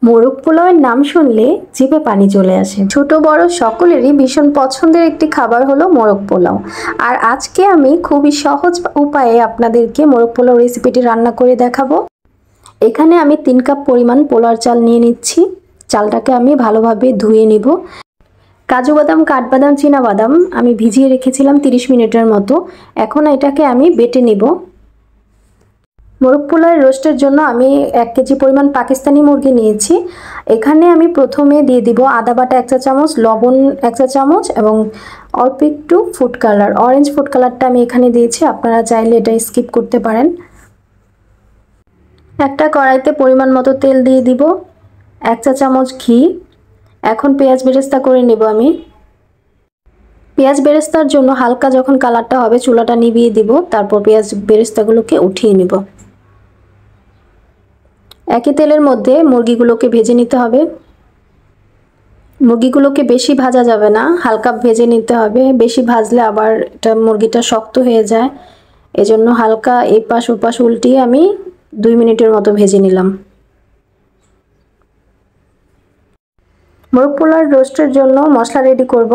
মোরগ পোলাওয়ের নাম শুনলে জিভে পানি চলে আসে। ছোট বড় সকলেরই ভীষণ পছন্দের একটি খাবার হলো মোরগ পোলাও। আর আজকে আমি খুবই সহজ উপায়ে আপনাদেরকে মোরগ পোলাও রেসিপিটি রান্না করে দেখাবো। এখানে আমি 3 কাপ পরিমাণ পোলাওর চাল নিয়ে নিচ্ছি। চালটাকে আমি ভালোভাবে ধুয়ে নিব। কাজু বাদাম, কাঠবাদাম, চীনা বাদাম আমি ভিজিয়ে রেখেছিলাম 30 মিনিটের মতো। এখন এটাকে আমি বেটে নিব। মোরগ পোলাওয়ের রোস্টের জন্য আমি 1 কেজি পরিমাণ পাকিস্তানি মুরগি নিয়েছি। এখানে আমি প্রথমে দিয়ে দিব আদা বাটা 1 চা চামচ, লবণ 1 চা চামচ এবং অল্প একটু ফুড কালার, অরেঞ্জ ফুড কালারটা আমি এখানে দিয়েছি। আপনারা চাইলে এটা স্কিপ করতে পারেন। একটা কড়াইতে পরিমাণ মতো তেল দিয়ে দিব, 1 চা চামচ ঘি। এখন পেঁয়াজ বেরেস্তা করে নেব আমি। পেঁয়াজ বেরেস্তার জন্য হালকা যখন কালারটা হবে চুলাটা নিভিয়ে দিব, তারপর পেঁয়াজ বেরেস্তাগুলোকে উঠিয়ে নেব। একই তেলের মধ্যে মুরগিগুলোকে ভেজে নিতে হবে। মুরগিগুলোকে বেশি ভাজা যাবে না, হালকা ভেজে নিতে হবে। বেশি ভাজলে আবার এটা মুরগিটা শক্ত হয়ে যায়। এজন্য হালকা এই পাশ ও পাশ উল্টিয়ে আমি 2 মিনিটের মতো ভেজে নিলাম। মোরগ পোলাওর রোস্টের জন্য মশলা রেডি করব।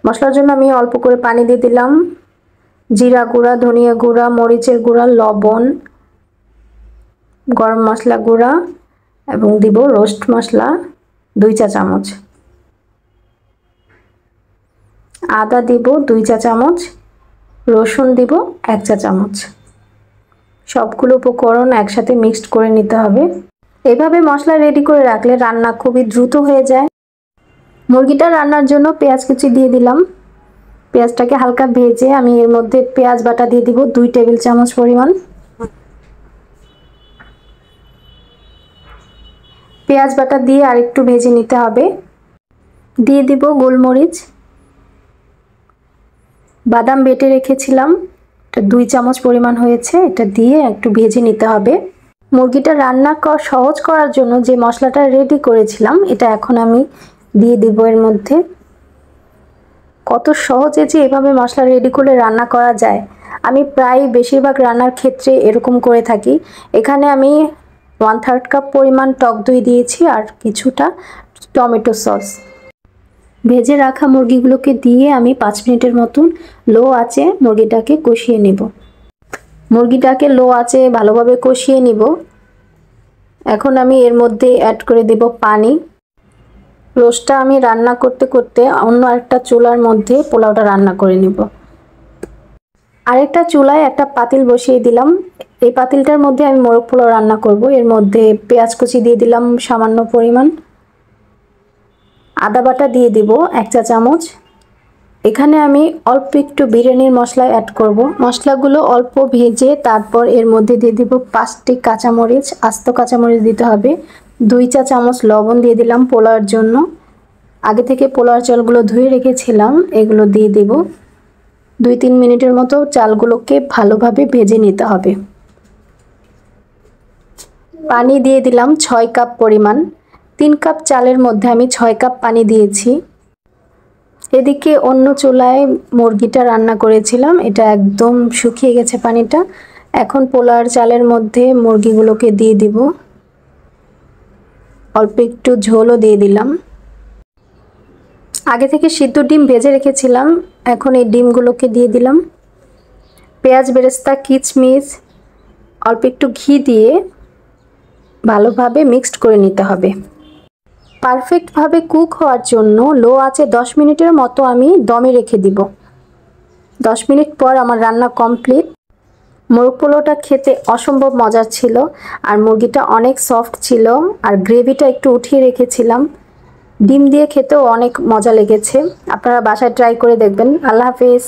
মশলার জন্য আমি অল্প করে পানি দিয়ে দিলাম, জিরা গুঁড়া, ধনিয়া গুঁড়া, মরিচের গুঁড়া, লবণ, গরম মশলা গুঁড়া এবং দিব রোস্ট মশলা 2 চা চামচ। আদা দিব 2 চা চামচ, রসুন দিব 1 চা চামচ। সবগুলো উপকরণ একসাথে মিক্সড করে নিতে হবে। এভাবে মশলা রেডি করে রাখলে রান্না খুবই দ্রুত হয়ে যায়। মুরগিটা রান্নার জন্য পেঁয়াজ কুচি দিয়ে দিলাম। পেঁয়াজটাকে হালকা ভেজে আমি এর মধ্যে পেঁয়াজ বাটা দিয়ে দিব 2 টেবিল চামচ পরিমাণ। পেঁয়াজ বাটা দিয়ে আরেকটু ভেজে নিতে হবে। দিয়ে দিব গোলমরিচ, বাদাম বেটে রেখেছিলাম, এটা 2 চামচ পরিমাণ হয়েছে, এটা দিয়ে একটু ভেজে নিতে হবে। মুরগিটা রান্না সহজ করার জন্য যে মশলাটা রেডি করেছিলাম এটা এখন আমি দিয়ে দিব এর মধ্যে। কত সহজে যে এভাবে মশলা রেডি করে রান্না করা যায়। আমি প্রায় বেশিরভাগ রান্নার ক্ষেত্রে এরকম করে থাকি। এখানে আমি 1/3 কাপ পরিমাণ টক দই দিয়েছি আর কিছুটা টমেটো সস। ভেজে রাখা মুরগিগুলোকে দিয়ে আমি 5 মিনিটের মতন লো আঁচে মুরগিটাকে কষিয়ে নেব। মুরগিটাকে লো আঁচে ভালোভাবে কষিয়ে নিব। এখন আমি এর মধ্যে অ্যাড করে দেব পানি। রোস্টটা আমি রান্না করতে করতে অন্য একটা চুলার মধ্যে পোলাওটা রান্না করে নেব। আরেকটা চুলায় একটা পাতিল বসিয়ে দিলাম। এই পাতিলটার মধ্যে আমি মোরগ পোলাও রান্না করব। এর মধ্যে পেঁয়াজ কুচি দিয়ে দিলাম সামান্য পরিমাণ, আদা বাটা দিয়ে দিব 1 চা চামচ। এখানে আমি অল্প একটু বিরিয়ানির মশলা অ্যাড করব। মশলাগুলো অল্প ভেজে তারপর এর মধ্যে দিয়ে দিব 5টি কাঁচামরিচ, আস্ত কাঁচামরিচ দিতে হবে। 2 চা চামচ লবণ দিয়ে দিলাম পোলাওর জন্য। আগে থেকে পোলাওর চালগুলো ধুয়ে রেখেছিলাম, এগুলো দিয়ে দিব। 2-3 মিনিটের মতো চালগুলোকে ভালোভাবে ভেজে নিতে হবে। পানি দিয়ে দিলাম 6 কাপ পরিমাণ। 3 কাপ চালের মধ্যে আমি 6 কাপ পানি দিয়েছি। এদিকে অন্য চুলায় মুরগিটা রান্না করেছিলাম, এটা একদম শুকিয়ে গেছে পানিটা। এখন পোলাওর চালের মধ্যে মুরগিগুলোকে দিয়ে দিব। অল্প একটু ঝোলও দিয়ে দিলাম। আগে থেকে সিদ্ধ ডিম ভেজে রেখেছিলাম, এখন এই ডিমগুলোকে দিয়ে দিলাম। পেঁয়াজ বেরেস্তা, কিচমিচ, অল্প একটু ঘি দিয়ে ভালোভাবে মিক্সড করে নিতে হবে। পারফেক্টভাবে কুক হওয়ার জন্য লো আঁচে 10 মিনিটের মতো আমি দমে রেখে দিব। 10 মিনিট পর আমার রান্না কমপ্লিট। মোরগ পোলাওটা খেতে অসম্ভব মজার ছিল আর মুরগিটা অনেক সফট ছিল আর গ্রেভিটা একটু উঠিয়ে রেখেছিলাম। ডিম দিয়ে খেতেও অনেক মজা লেগেছে। আপনারা বাসায় ট্রাই করে দেখবেন। আল্লাহ হাফেজ।